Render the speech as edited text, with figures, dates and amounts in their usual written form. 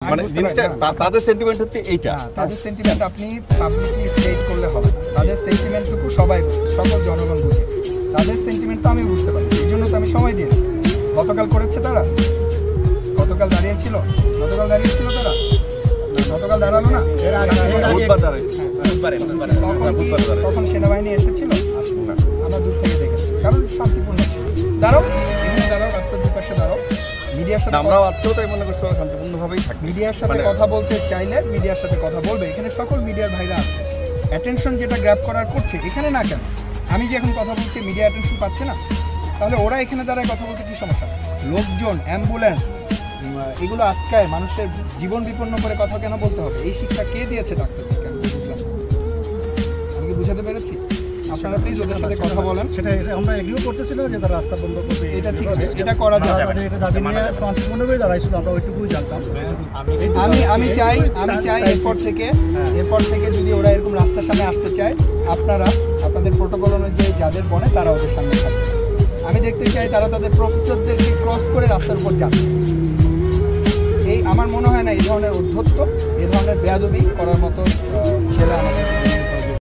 মানে জিনিসটা তাদের সেন্টিমেন্ট হচ্ছে এইটা, তাদের সেন্টিমেন্ট আপনি পাবলিকলি স্টেট করলে হবে। তাদের সেন্টিমেন্টটুকু সবাই সকল জনগণ বুঝে, তাদের সেন্টিমেন্ট তো আমি বুঝতে পারি, এই জন্য তো আমি সময় দিয়েছি। গতকাল করেছে তারা, গতকাল দাঁড়িয়েছিল তারা, গতকাল দাঁড়ালো না, তখন সেনাবাহিনী এসেছিল, আসুন না, আমরা দূর থেকে দেখেছি, কারণ শান্তিপূর্ণ ছিল। দাঁড়াও, এখানে দাঁড়াও, রাস্তার দুপাশে দাঁড়াও। মিডিয়ার সাথে আমরাও আজকেও তাই মনে করছি শান্তিপূর্ণভাবেই থাকি। মিডিয়ার সাথে কথা বলতে চাইলে মিডিয়ার সাথে কথা বলবে, এখানে সকল মিডিয়ার ভাইরা আছে। অ্যাটেনশন যেটা গ্র্যাব করার করছে, এখানে না কেন? আমি যে এখন কথা বলছি মিডিয়া অ্যাটেনশন পাচ্ছে না, তাহলে ওরা এখানে দাঁড়ায় কথা বলতে কী সমস্যা? লোকজন, অ্যাম্বুলেন্স, এগুলো আটকায় মানুষের জীবন বিপন্ন করে কথা কেন বলতে হবে? এই শিক্ষা কে দিয়েছে ডাক্তারদেরকে? আমি বুঝলাম, আমি কি বুঝাতে পেরেছি? আপনারা প্লিজ ওদের সাথে কথা বলেন। সেটা আমরা এগ্রিও করতেছি না যে তারা রাস্তা বন্ধ করবে, এটা ঠিক, এটা করা যাবে। এটা দাবি নিয়ে শান্তিপূর্ণভাবে দাঁড়াইছিল, আমরা ওইটুকুই জানতাম। আমি চাই এরপর থেকে যদি ওরা এরকম রাস্তার সামনে আসতে চায়, আপনারা আপনাদের প্রোটোকল অনুযায়ী যাদের বনে তারা ওদের সামনে থাকবে। আমি দেখতে চাই তারা তাদের প্রফেসরদেরকে ক্রস করে রাস্তার উপর যাচ্ছে। এই আমার মনে হয় না এই ধরনের উদ্ধত্ত, এই ধরনের বেয়াদবি করার মতো ছেলে আমাদের